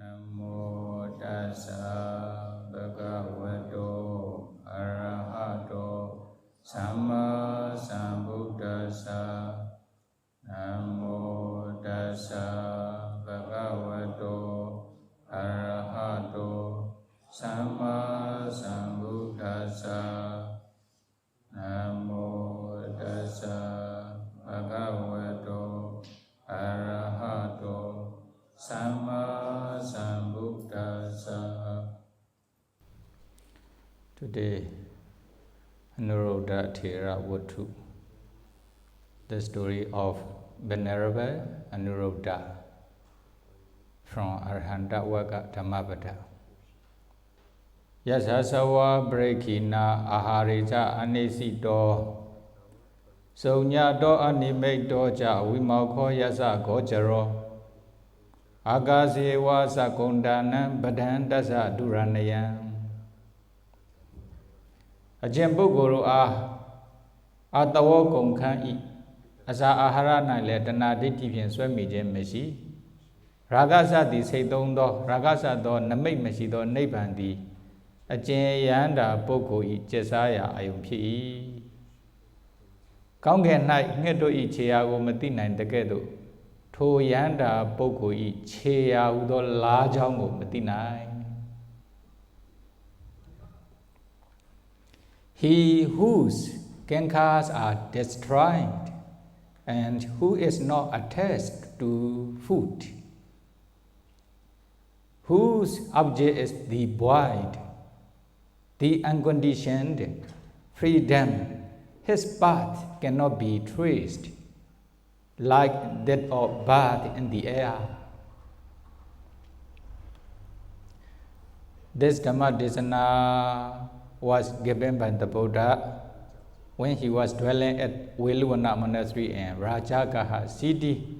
Namo tassa bhagavato arahato samma sambuddhassa. Namo tassa bhagavato arahato samma sambuddhassa. Namo tassa bhagavato arahato Sama Sambuddhassa. Today, Anuruddha Thera Vattu, the story of Venerable Anuruddha from Arhanta Vaka Dhammapada. Yasasawa Brekina Aharija Anisito Sonyato Animeto Ja Vimauko Yasa Gojaro Agasewa Sakundana Badandasa Duranayam Ajambogoro Atawo Kongkai Asa Aharana Letana Ditivian Swami Jemesi Ragasa di Sedondo Ragasa do Namik Mesido Nebandi Ajayanda Bokoi Jesaya Ayumpi Kongan Night Nedo Ichiago Matina in the Gedo Toyanda Bokoi Chea Udo Lajango Matinai. He whose gankas are destroyed and who is not attached to food, whose object is the void, the unconditioned freedom, his path cannot be traced, like that of bird in the air. This Dhammadesana was given by the Buddha when he was dwelling at Veluvana Monastery in Rajagaha city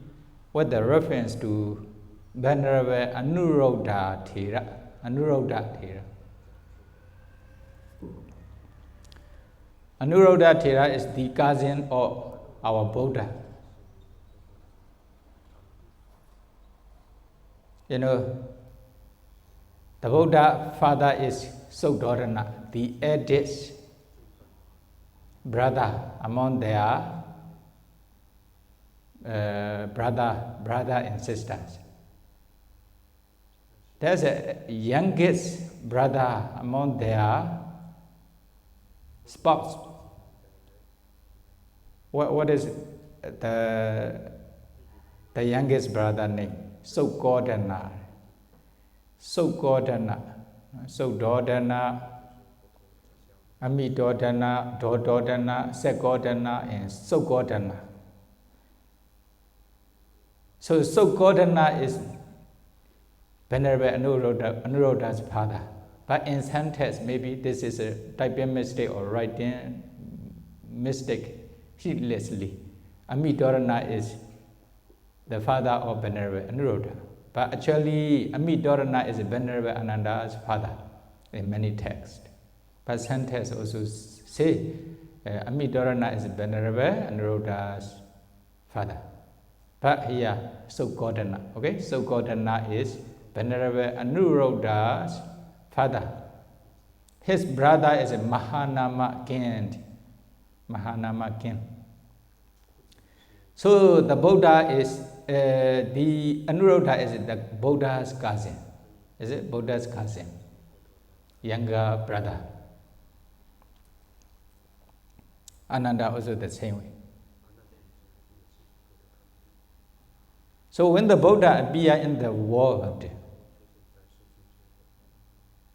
with the reference to Venerable Anuruddha Thera. Anuruddha Thera is the cousin of our Buddha. You know, the Buddha father is Sodorana, the eldest brother among their brother and sisters. There's a youngest brother among their spouse. What is the youngest brother name? Sodorana, Amidodana, Dododana, Segodana, and Sogodana. So Sogodana is Venerable Anuruddha's father. But in some text, maybe this is a typing mistake or writing mistake heedlessly. Amidodana is the father of Venerable Anuruddha. But actually, Amidodana is Venerable Ananda's father in many texts. But some texts also say Amidodana is Venerable Anuruddha's father. But here, Sogodana, okay? Sogodana is Venerable Anuruddha's father. His brother is Mahanama king. So the Buddha is, the Anuruddha is the Buddha's cousin. Is it Buddha's cousin? Younger brother. Ananda also the same way. So when the Buddha appeared in the world,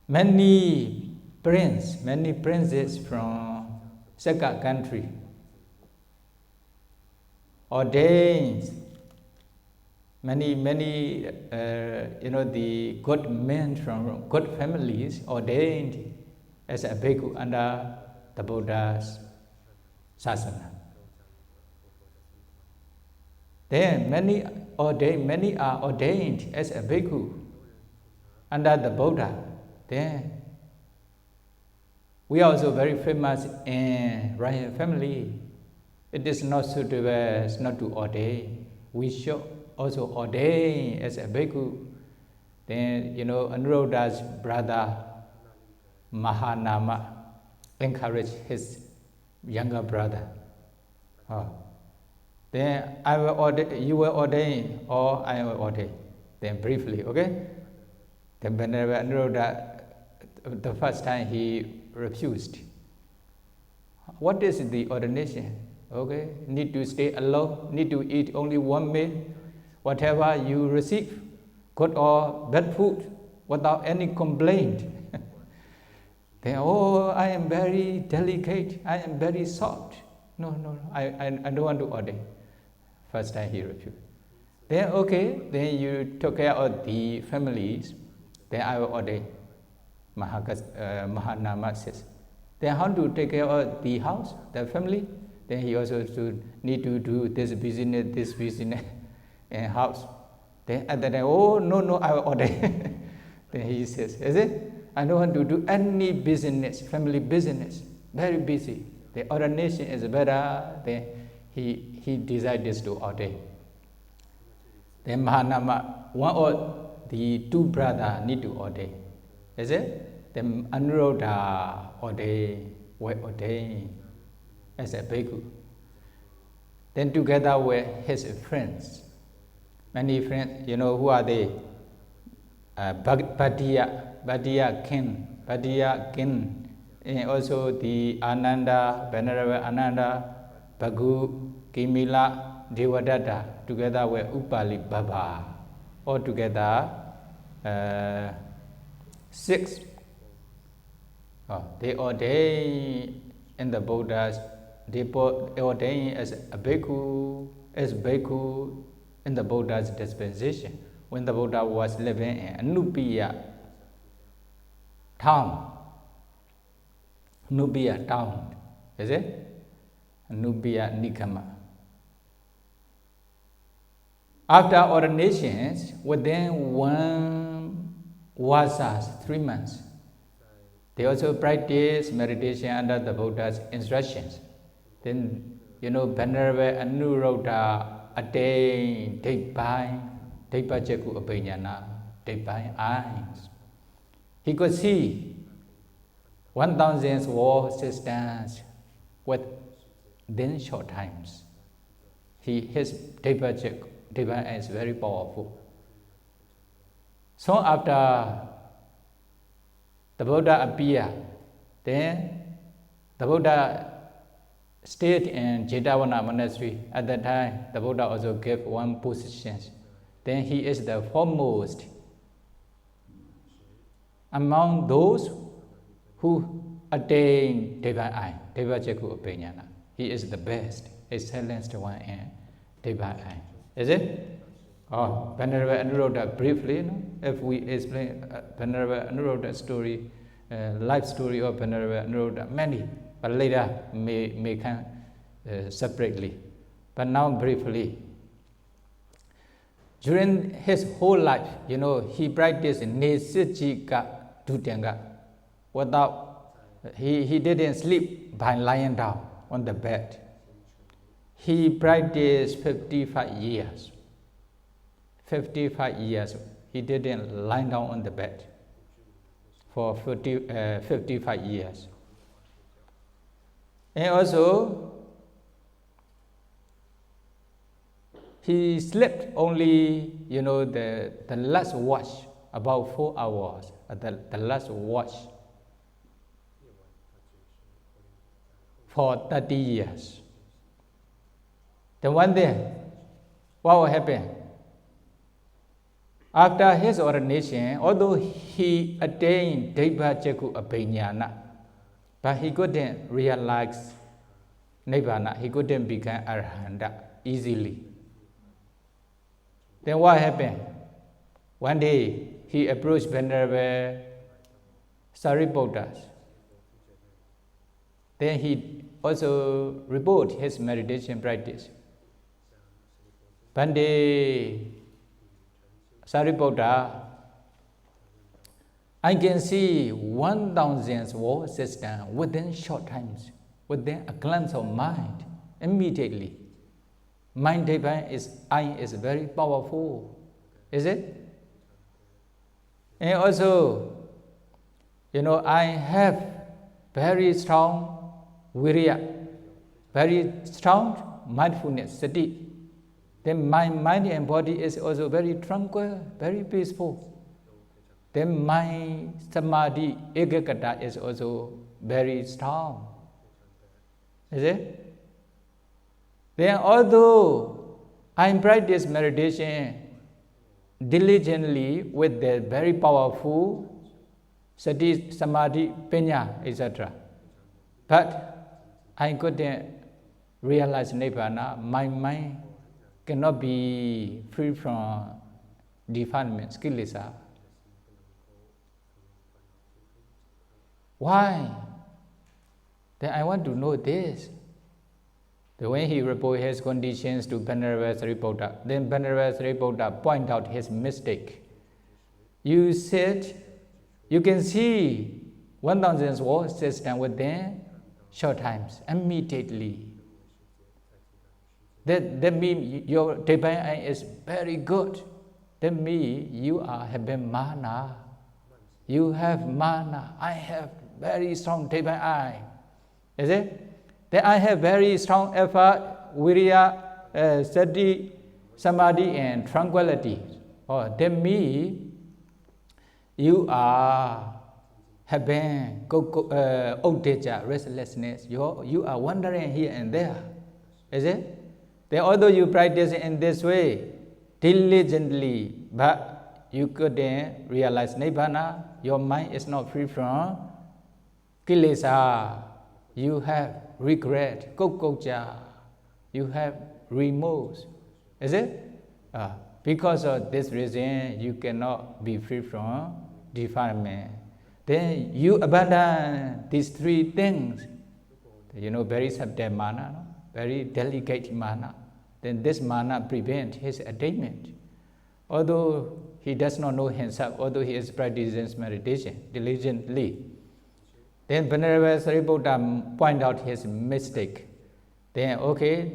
many princes from second country ordained, many the good men from good families ordained as a bhikkhu under the Buddha's sasana. Then many are ordained as a bhikkhu under the Buddha. Then we are also very famous in royal family. It is not suitable not to ordain. We should also ordain as a bhikkhu Then, Anuruddha's brother Mahanama encouraged his younger brother. Oh. Then you will ordain or I will ordain. Then briefly, okay? Then Venerable Anuruddha, the first time he refused. What is the ordination? Okay, need to stay alone, need to eat only one meal, whatever you receive, good or bad food, without any complaint. Then, I am very delicate, I am very soft. No, I don't want to ordain. First time he refused. Then, then you took care of the families, then I will ordain. Mahanama says. Then how to take care of the house, the family? Then he also need to do this business, and house. Then at that time, no, I will ordain. Then he says, is it? I don't want to do any business, family business, very busy. The ordination is better. Then he decided to ordain. Then Mahanama, one of the two brothers need to ordain. Is it? Then Anuruddha ordained as a bhikkhu. Then together with his friends, many friends, who are they? Bhaddiya kin, and also the Ananda, Venerable Ananda, Bhagu, Kimila, Devadatta, together with Upali Baba, all together 6. They ordain in the Buddha's, they ordain as a bhikkhu, in the Buddha's dispensation, when the Buddha was living in Anupiya town. Is it? Anupiya Nikama. After ordinations, within 1 vasas, 3 months, they also practice meditation under the Buddha's instructions. Then, Venerable Anuruddha attained Dhammapada Abhiññana, divine eyes. He could see 1,000 world systems within short times. His Dhammapada divine eye is very powerful. So after the Buddha appeared, then the Buddha stayed in Jetavana monastery. At that time, the Buddha also gave one position. Then he is the foremost among those who attain divine eye, Dhammapada Abhiññana. He is the best, excellent one in divine eye. Is it? Venerable Anuruddha, briefly, if we explain Venerable Anuruddha story, life story of Venerable Anuruddha, many, but later may come separately. But now briefly, during his whole life, he practiced Nesijika Dutanga. He didn't sleep by lying down on the bed. He practiced 55 years. 55 years, he didn't lie down on the bed for 55 years. And also, he slept only, the last watch, about 4 hours, the last watch for 30 years. Then one day, what will happen? After his ordination, although he attained Dhammapada Abhiññana, but he couldn't realize Nibbana, he couldn't become Arahanta easily. Then what happened? One day, he approached Venerable Sariputta. Then he also reported his meditation practice. One day, Sariputta, I can see 1,000 world system within short times, within a glance of mind, immediately. Mind divine eye is very powerful, is it? And also, I have very strong virya, very strong mindfulness, sati. Then my mind and body is also very tranquil, very peaceful. Then my samadhi, ekagata is also very strong. Is it? Then although I practice meditation diligently with the very powerful sati, samadhi, panya, etc. But I couldn't realize Nibbana. My mind cannot be free from defilements, kilesa. Why? Then I want to know this. When he reported his conditions to Venerable Sariputta, then Venerable Sariputta point out his mistake. You said you can see 1,000 world system within short times, immediately. That means your divine eye is very good. That means you are having mana. You have mana. I have very strong divine eye. Is it? Then I have very strong effort, virya, sati, samadhi, and tranquility. That means you are having uddhacca, restlessness. You are wandering here and there. Is it? Then although you practice in this way diligently, but you couldn't realize Nibbana, your mind is not free from kilesa. You have regret, you have remorse. Is it? Because of this reason, you cannot be free from defilement. Then you abandon these three things. Very subtle mana, no? Very delicate mana. Then this mana prevents his attainment. Although he does not know himself, although he is practicing meditation diligently. Then Venerable Sariputta point out his mistake. Then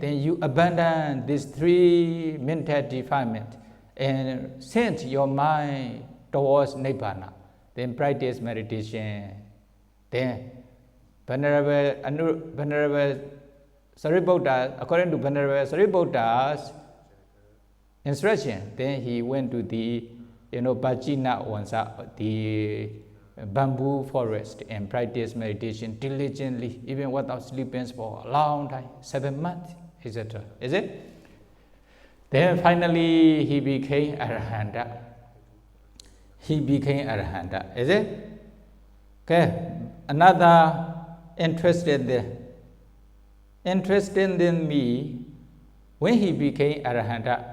you abandon these three mental defilements and send your mind towards Nibbana. Then practice meditation. Then Venerable Sariputta, according to Venerable Sariputta's instruction, then he went to the Pachina Wansa, the bamboo forest, and practiced meditation diligently, even without sleeping for a long time, 7 months, etc. Is it? Then finally he became Arahanta. Is it? Okay. Another interesting in me, when he became Arahanta,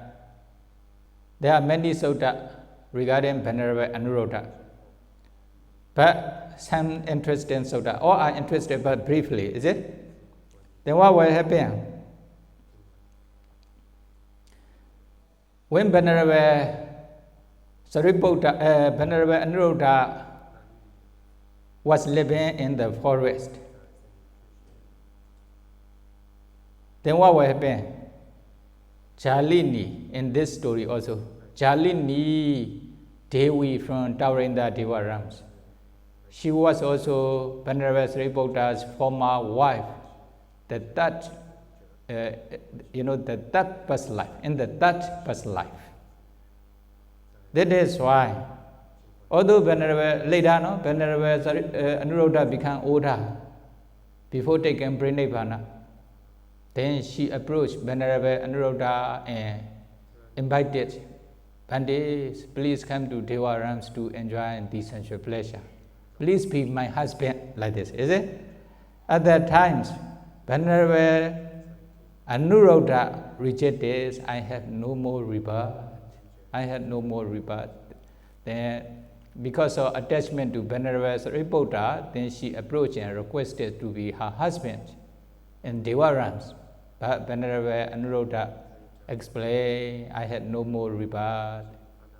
there are many sutta regarding Venerable Anuruddha. But some interesting sutta, all are interested but briefly, is it? Then what will happen? When Venerable Venerable Anuruddha was living in the forest, then what will happen? Jalini, in this story also, Jalini Devi from Taurinda Devarams, she was also Venerable Sariputta's former wife, the third past life, in the third past life. That is why, although Venerable Anuruddha became older, before taking Pranipana, then she approached Venerable Anuruddha and invited, Pandits, please come to Devarams to enjoy the sensual pleasure. Please be my husband, like this, is it? At that time, Venerable Anuruddha rejected, I have no more rebirth. Then, because of attachment to Venerable Sariputta, then she approached and requested to be her husband in Devarams. But Venerable Anuruddha explained, I had no more rebirth.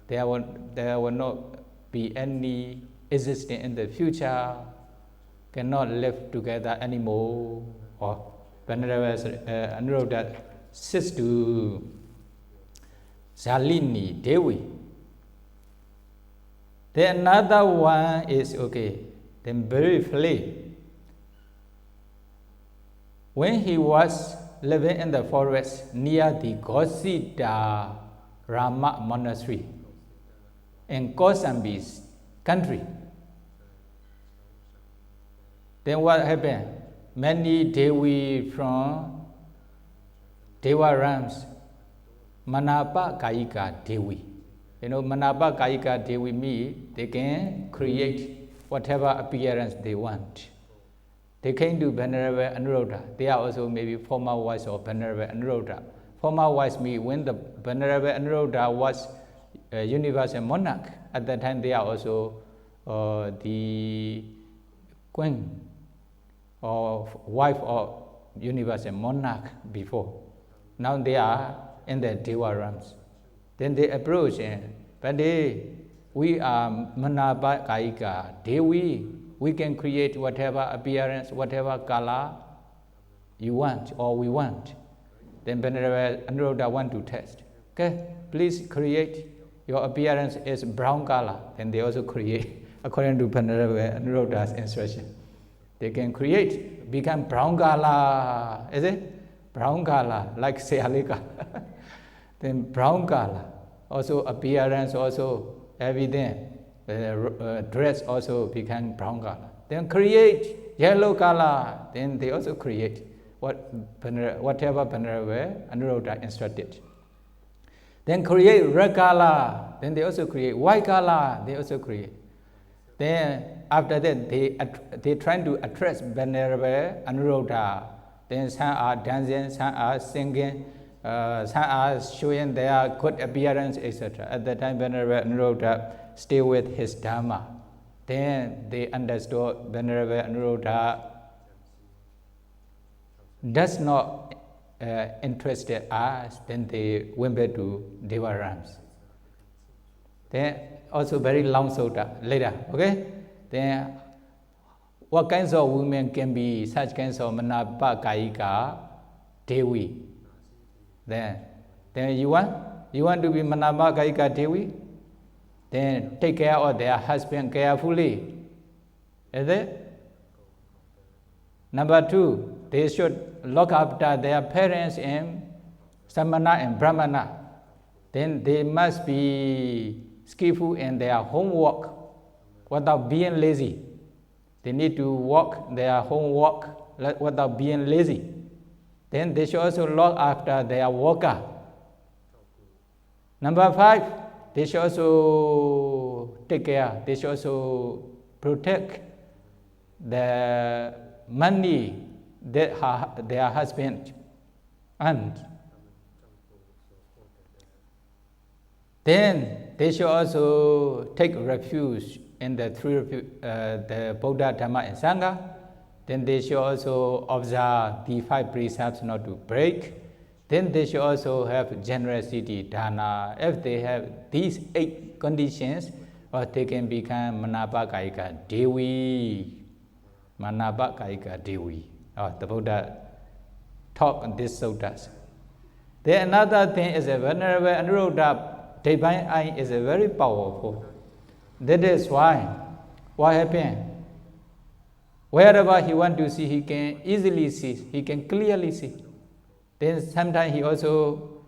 There will not be any existing in the future, cannot live together anymore. Or Venerable Anuruddha says to Jalini Devi, Then another one is okay. Then briefly, when he was living in the forest near the Gosita Rama monastery in Kosambi's country, then what happened? Many Devi from Devarams, Manapa Kayika Devi. Manapa Kayika Devi means they can create whatever appearance they want. They came to Venerable Anuruddha. They are also maybe former wives of Venerable Anuruddha. Former wives means when the Venerable Anuruddha was a universal monarch, at that time they are also the queen or wife of universal monarch before. Now they are in the Deva realms. Then they approach him. But we are Manapa Kayika Devi. We can create whatever appearance, whatever color you want or we want. Then Venerable Anuruddha want to test. Okay, please create. Your appearance is brown color. Then they also create according to Venerable Anuruddha's instruction. They can create, become brown color. Is it? Brown color, like Sealika. Then brown color. Also appearance, also everything. Dress also become brown color. Then create yellow color. Then they also create whatever Venerable Anuruddha instructed. Then create red color. Then they also create white color. They also create. Then after that they trying to attract Venerable Anuruddha. Then some are dancing, some are singing, some are showing their good appearance, etc. At that time Venerable Anuruddha stay with his Dhamma. Then they understood Venerable Anuruddha does not interested us. Then they went back to Deliverance. Then also very long sutta later. Okay. Then what kinds of women can be such kinds of Manapa Kayika Devi? Then you want to be Manapa Kayika Devi? Then take care of their husband carefully. Is it? Number 2, they should look after their parents in Samana and Brahmana. Then they must be skillful in their homework without being lazy. They need to work their homework without being lazy. Then they should also look after their worker. Number 5, they should also take care, they should also protect the money that their husband earned. Then they should also take refuge in the the Buddha, Dhamma and Sangha. Then they should also observe the 5 precepts not to break. Then they should also have generosity, dana. If they have these 8 conditions, or they can become Manapa Kayika Devi. Manapa Kayika Devi. The Buddha taught on these suttas. Then another thing is a Venerable Anuruddha divine eye is a very powerful. That is why what happened? Wherever he want to see, he can easily see, he can clearly see. Then sometimes he also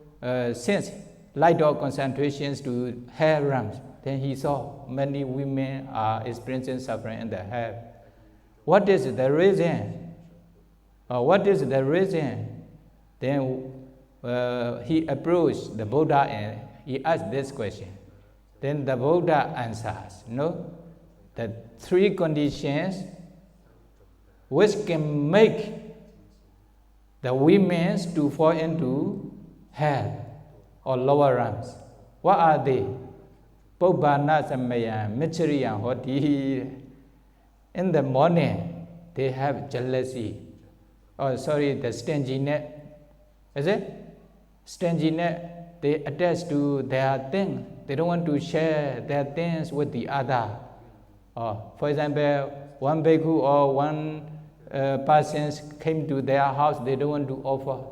sends light of concentrations to hair realms. Then he saw many women are experiencing suffering in the hair. What is the reason? What is the reason? Then he approached the Buddha and he asked this question. Then the Buddha answers, the 3 conditions which can make the women to fall into hell or lower realms. What are they? Pubbana Samaya Michariya Hoti. In the morning, they have jealousy. The stinginess. Is it? Stinginess, they attach to their things. They don't want to share their things with the other. For example, one bhikkhu or one person came to their house, they don't want to offer.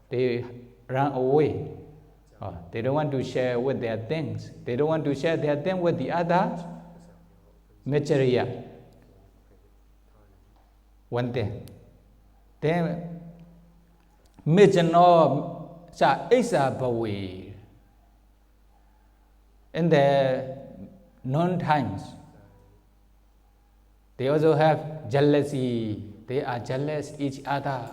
They run away. They don't want to share with their things. They don't want to share their things with the others. Material. One thing. Then Mijano sa Isa Bawi. In the known times, they also have jealousy. They are jealous each other.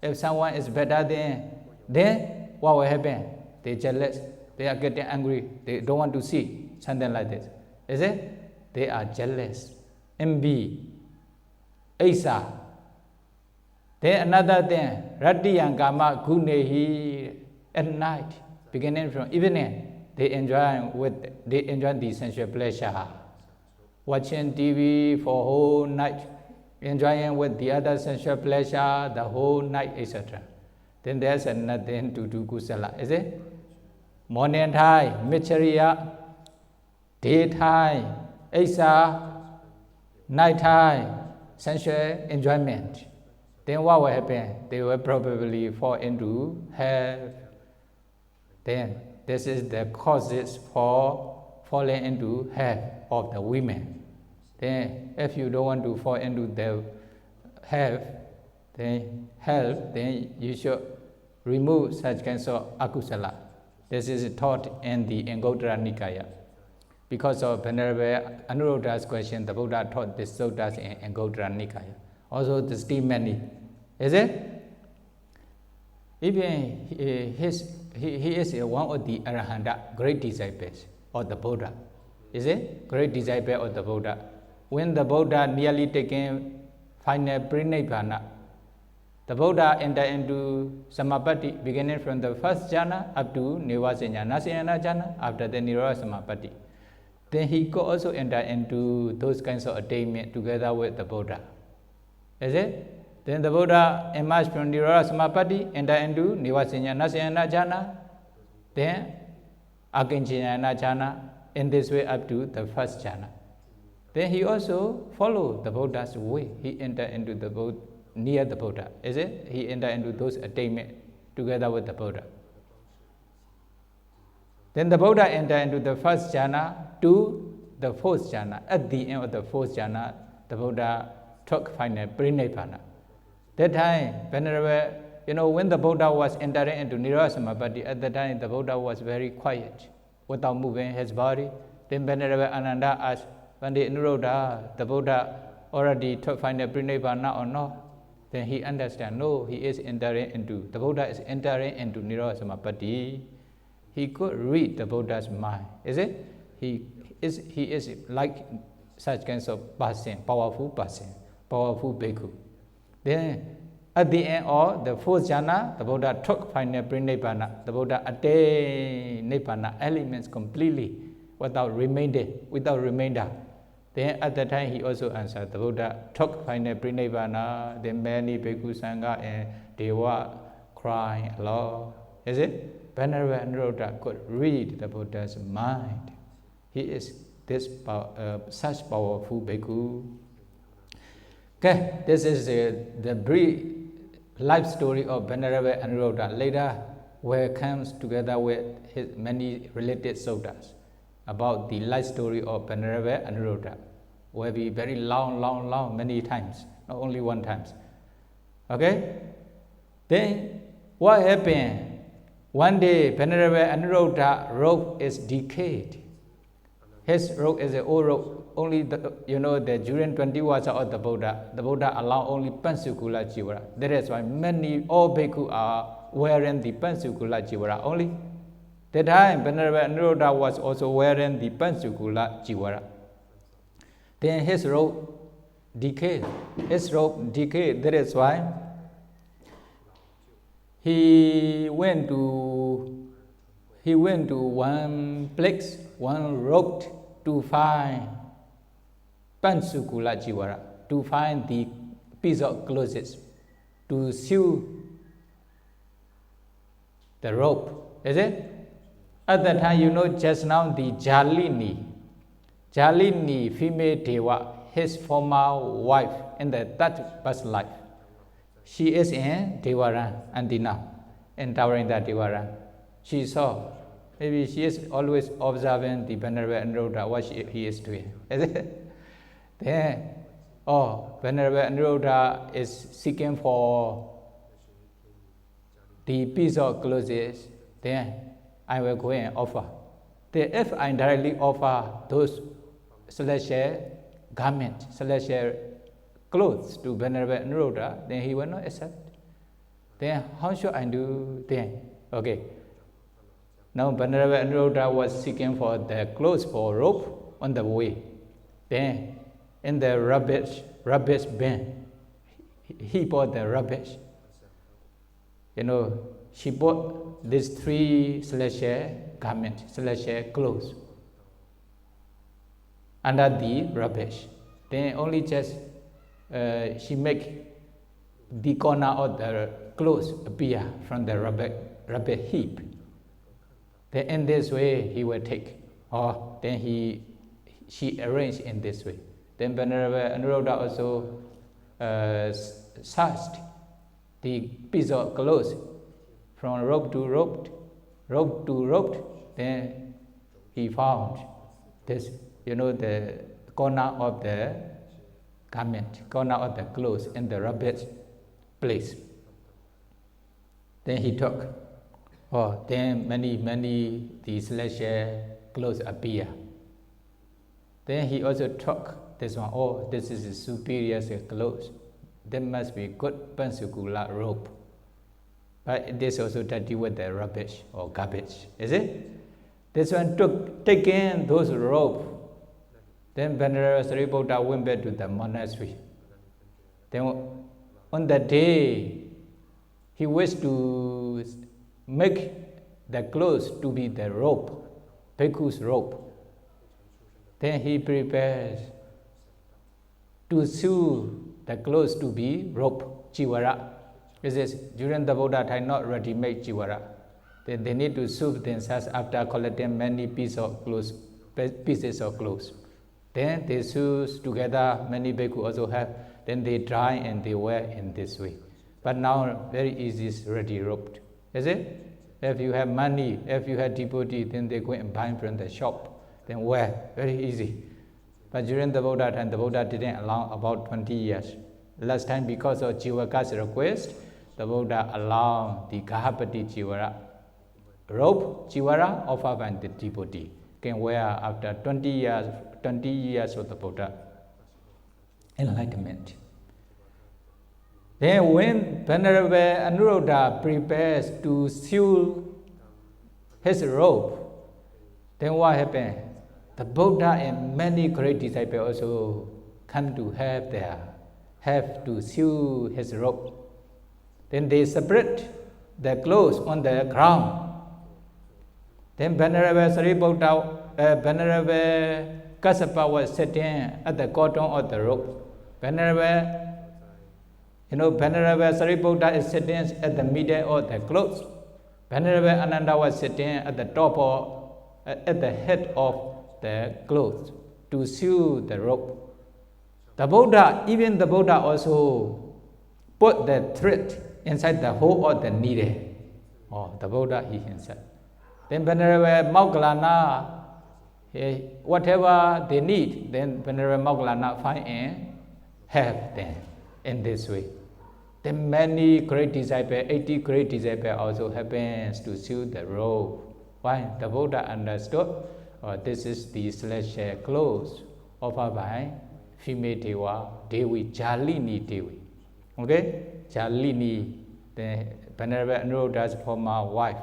If someone is better than them, what will happen? They jealous. They are getting angry. They don't want to see something like this. Is it? They are jealous. Envy. Isa. Then another thing. Rati and Kama Gunehi at night, beginning from evening, they enjoy the sensual pleasure. Watching TV for whole night, enjoying with the other sensual pleasure the whole night, etc. Then there's nothing to do kusala, is it? Morning time, Michariya, daytime, Isa, night time, sensual enjoyment. Then what will happen? They will probably fall into hell. Then this is the causes for falling into hell of the women. Then if you don't want to fall into the hell, then you should remove such kinds of akusala. This is taught in the Uncaused Nikaya. Because of Venerable Anuruddha's question, the Buddha taught this suttas in Uncaused Nikaya. Also the statement, is it? Even he is one of the Arahanta, great disciples of the Buddha. Is it? Great disciple of the Buddha. When the Buddha nearly taken final Prinnibbana, the Buddha entered into Samapatti, beginning from the first jhana up to Nirvasana jhana, after the Nirodha Samapatti. Then he could also enter into those kinds of attainment together with the Buddha. Is it? Then the Buddha emerged from Nirodha Samapatti, entered into Nirvasana jhana, then Akinchana jhana, in this way up to the first jhana. Then he also followed the Buddha's way. He entered into the Buddha, near the Buddha. Is it? He entered into those attainment together with the Buddha. Then the Buddha entered into the first jhana to the fourth jhana. At the end of the fourth jhana, the Buddha took final Prinnibbana. That time, Venerable, when the Buddha was entering into Nirodha Samapatti, at that time the Buddha was very quiet, without moving his body. Then Venerable Ananda asked, one day Anuruddha, the Buddha already took final Prinnibbana or not? Then he understand, no, the Buddha is entering into Nirodha Samapatti. He could read the Buddha's mind. Is it? He is like such kinds of person, powerful bhikkhu. Then at the end of the fourth jhana, the Buddha took final Prinnibbana. The Buddha attained Nibbana elements completely without remainder. Then at that time he also answered, the Buddha took final Prinnibbana. Then many bhikkhu sangha and Deva crying a lot. Is it? Venerable Anuruddha could read the Buddha's mind. He is this such powerful bhikkhu. Okay, this is the brief life story of Venerable Anuruddha. Later, where it comes together with his many related suttas about the life story of Venerable Anuruddha. Will be very long, many times, not only one time. Okay? Then, what happened? One day, Venerable Anuruddha robe is decayed. His robe is an old robe. Only during 20 years of the Buddha allowed only Pansukula Jivara. That is why all bhikkhu are wearing the Pansukula Jivara only. That time, Venerable Anuruddha was also wearing the Pansukula Jivara. Then his robe decayed. That is why he went to one place, one road to find Pansukula Jivara, to find the piece of clothes, to sew the rope. Is it? At that time, just now the Jalini, female Deva, his former wife in the third past life. She is in Devaran until now, entering that Devaran. She saw, maybe she is always observing the Venerable Anuruddha, what he is doing. Is it? Then, Venerable Anuruddha is seeking for the piece of clothes, then I will go and offer. Then if I directly offer those celestial garments, celestial clothes to Venerable Anuruddha, then he will not accept. Then how should I do then? Okay. Now Venerable Anuruddha was seeking for the clothes for rope on the way. Then in the rubbish bin, he bought the rubbish. She bought these 3 celestial garments, celestial clothes under the rubbish. Then only just she make the corner of the clothes appear from the rubbish heap. Then in this way he will take, or then she arranged in this way. Then Venerable Anuruddha also searched the piece of clothes from rope to rope, then he found this, the corner of the garment, corner of the clothes in the rubbish place. Then he took, then many the celestial clothes appear. Then he also took this one, this is a superior clothes. There must be good Pansukula rope. But this also dirty with the rubbish or garbage, is it? This one taking those rope. Then Venerable Sariputta went back to the monastery. Then on that day, he wished to make the clothes to be the rope, bhikkhu's rope. Then he prepares to sew the clothes to be rope, jivara. This is during the Buddha time not ready-made jivara. They need to sew themselves after collecting many pieces of clothes. Then they sew together, many bhikkhu also have. Then they dry and they wear in this way. But now very easy is ready roped. Is it? If you have money, if you have devotee, then they go and buy from the shop. Then wear, very easy. But during the Buddha time, the Buddha didn't allow about 20 years. Last time, because of Jivaka's request, the Buddha allowed the Gahapati Jivara, rope Jivara offered by the devotee, can wear after 20 years of the Buddha enlightenment. Then when Venerable Anuruddha prepares to sew his rope, then what happened? The Buddha and many great disciples also come to have to sew his rope. Then they spread the clothes on the ground. Then Venerable Kassapa was sitting at the cotton of the rope. Venerable Sariputta is sitting at the middle of the clothes. Venerable Ananda was sitting at the top at the head of the clothes to sew the rope. Even the Buddha also put the thread inside the hole of the needle. The Buddha he himself. Then Venerable Moggallana, whatever they need, then Venerable Moggallana find and have them in this way. Then many great disciples, 80 great disciples also happens to sew the robe. Why? The Buddha understood, this is the celestial clothes offered by female Deva, Devi, Jalini Devi. Okay? Jalini, the Venerable Anuruddha's former wife,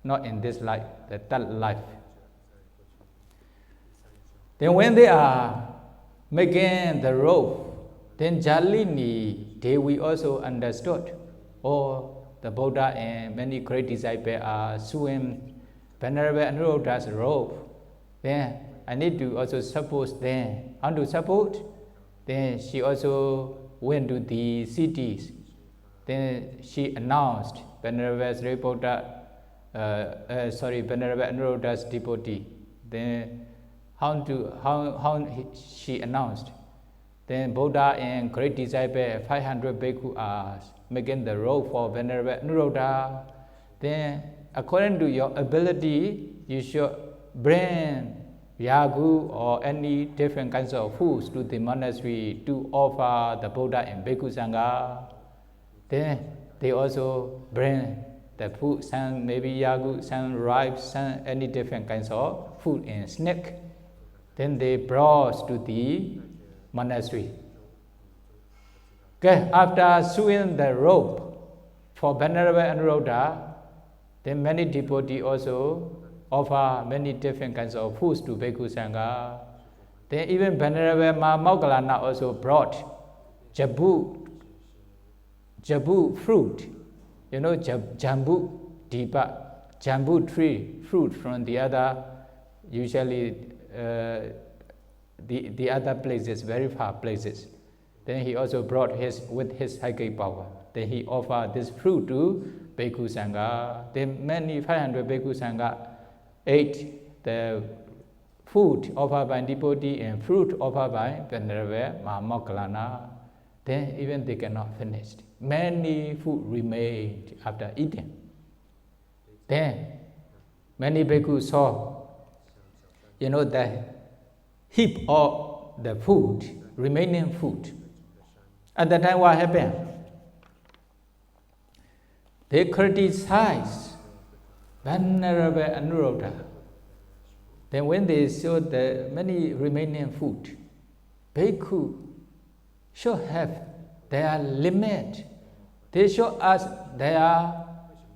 not in this life, the third life. Then when they are making the robe, then Jalini Devi also understood, the Buddha and many great disciples are sewing Venerable Anuruddha's robe. Then I need to also support them. How to support? Then she also went to the cities. Then she announced Venerable Anuruddha's devotee. Then how she announced? Then Buddha and great disciple 500 bhikkhu are making the robe for Venerable Anuruddha. Then according to your ability, you should bring yagu or any different kinds of foods to the monastery to offer the Buddha and Bhikkhu Sangha. Then they also bring the food, some maybe yagu, some rice, some any different kinds of food and snack. Then they brought to the monastery. Okay, after sewing the rope for Venerable Anuruddha, then many devotees also offer many different kinds of foods to Bhikkhu Sangha. Then even Venerable Maymyo also brought jabu fruit, you know, jambu dipa, jambu tree fruit from the other, usually the other places, very far places. Then he also brought with his psychic power. Then he offered this fruit to Bhikkhu Sangha. Then many 500 Bhikkhu Sangha ate the food offered by devotee and fruit offered by Venerable Maymyo. Then even they cannot finish. Many food remained after eating. Then many Bhikkhu saw, you know, the heap of the food, remaining food. At that time, what happened? They criticized Venerable Anuruddha. Then when they saw the many remaining food, Bhikkhu should have their limit. They should ask their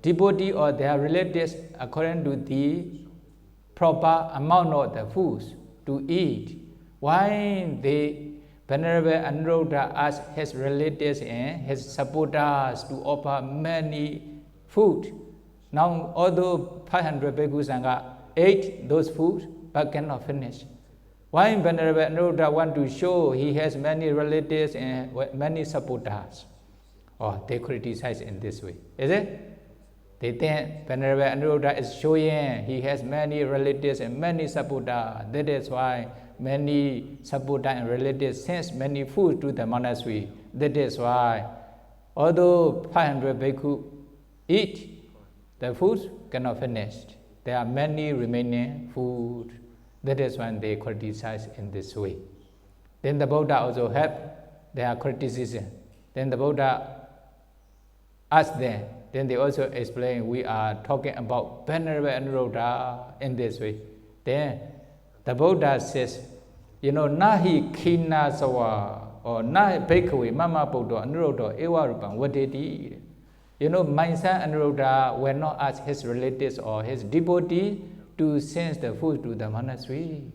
devotee or their relatives according to the proper amount of the foods to eat. Why they Venerable Anuruddha asked his relatives and his supporters to offer many food. Now, although 500 Bhikkhu Sangha ate those foods but cannot finish. Why Venerable Anuruddha want to show he has many relatives and many supporters? Oh, they criticize in this way, is it? They think Venerable Anuruddha is showing he has many relatives and many supporters. That is why many supporters and relatives send many food to the monastery. That is why, although 500 bhikkhu eat, the food cannot finish. There are many remaining food. That is why they criticize in this way. Then the Buddha also have their criticism. Then the Buddha asked them. Then they also explain, we are talking about Venerable Anuruddha in this way. Then the Buddha says, you know, nahi khina sawa or nahi bhikkhave mama Buddha Anuruddha eva rupam vadeti. You know, my son Anuruddha will not ask his relatives or his devotee to send the food to the monastery.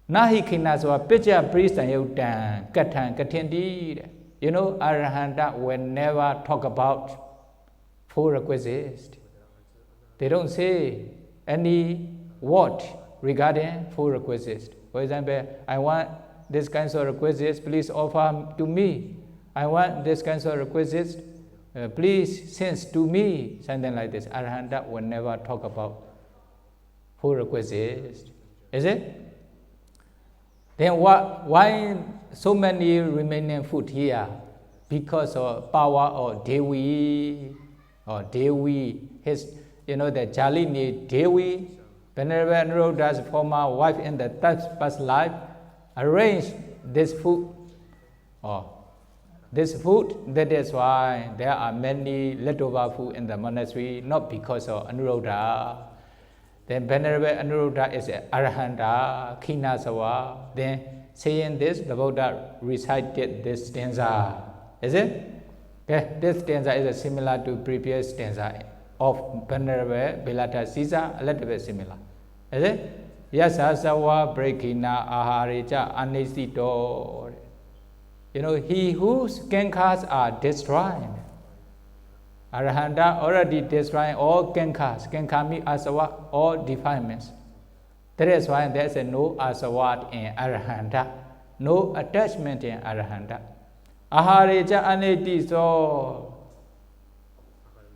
Nahi khina sawa picha prista yutan katan katindi. You know, Arahanta will never talk about four requisites. They don't say any word regarding four requisites. For example, I want this kind of requisites, please offer to me. I want this kind of requisites, please send to me. Something like this. Arahanta will never talk about four requisites. Is it? Then why so many remaining food here? Because of power of Devi, his, you know, the Jalini Devi, Venerable Anuruddha's former wife in the past life, arranged this food. That is why there are many leftover food in the monastery, not because of Anuruddha. Then Venerable Anuruddha is Arahanta, Khinasawa. Then saying this, the Buddha recited this stanza. Is it? Okay, this stanza is similar to previous stanza of Venerable Bilata Sisa, a little bit similar. Is it? Yasasawa brekina aharija anisito. You know, he whose kankas are destroyed. Arahanta already destroying all kankas, kankami asawa, all defilements. That is why there is no asawa in Arahanta, no attachment in Arahanta. Ahareja aneti so,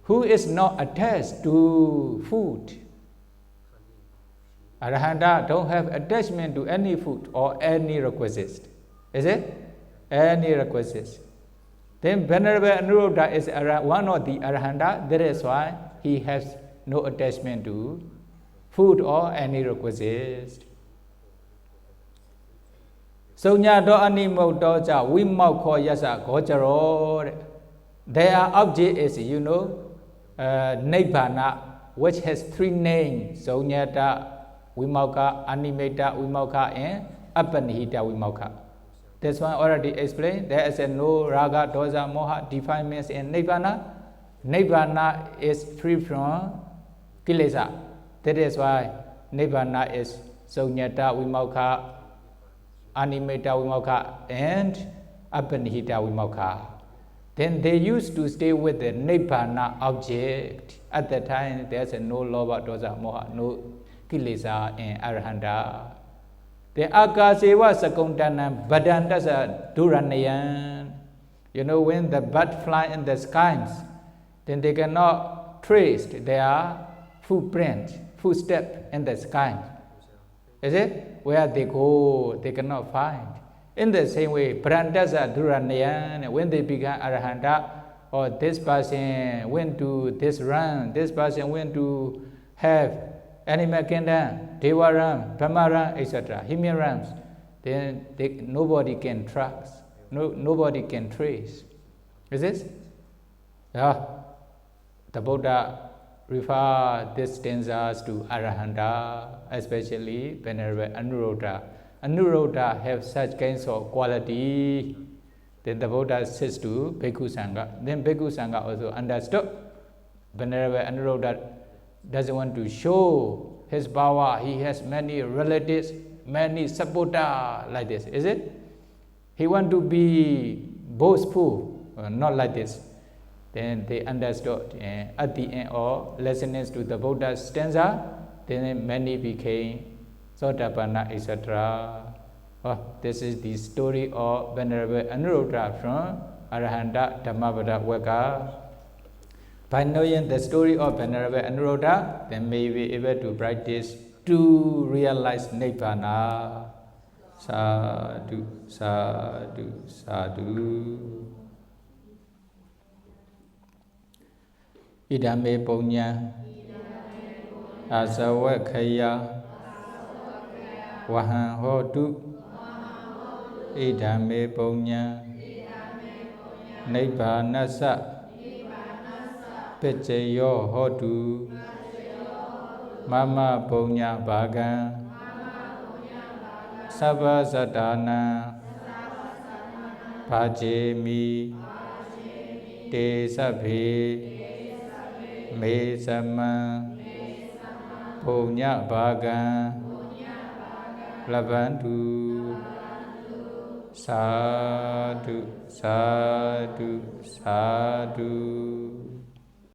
who is not attached to food. Arahanta don't have attachment to any food or any requisites. Is it? Any requisites. Then Venerable Anuruddha is one of the Arahanta. That is why he has no attachment to food or any requisites. Sonya do animo doja we mauko yasa gojaro. Their object is, Nibbana, which has three names: Sonyata, Vimauka, Animata, Vimauka, and Apanihita Vimauka. This one already explained. There is no raga, dosa, moha defilements in Nibbana. Nibbana is free from kilesa. That is why Nibbana is Sonyata, Vimauka, Animata, Vimauka, and Apanihita Vimauka. Then they used to stay with the Nibbana object. At that time, there's no loba, dosa, moha, no kilesa, and arahanta. The akaseva sakuntanam badantasa duranayan. When the bird fly in the skies, then they cannot trace their footstep in the sky. Is it? Where they go, they cannot find. In the same way, Brandasa Duranayan, when they become Arahanta, or this person went to this realm, this person went to have animal kingdom, Deva realm, Brahma realm, etc., human realms, then nobody can trace, nobody can trace. Is this? Yeah. The Buddha refer these stanzas to Arahanta, especially Venerable Anuruddha. Anuruddha have such kinds of quality. Then the Buddha says to Bhikkhu Sangha. Then Bhikkhu Sangha also understood. Venerable Anuruddha doesn't want to show his power. He has many relatives, many supporters like this. Is it? He want to be boastful, not like this. Then they understood. And at the end of listening to the Buddha's stanza, then many became Sotapanna, etc. This is the story of Venerable Anuruddha from Arahanta Dhammapada Waka. By knowing the story of Venerable Anuruddha, then may be able to practice to realize Nibbana. Sadhu, sadhu, sadhu. Idame punya asawakaya Wahan hotu Idame punya Nibbanasa Pechayo hotu Mama punya bagan Sabha sadhana Bhajemi Te sabhe Me sama Punya bagan Labantu Sadhu, sadhu, sadhu.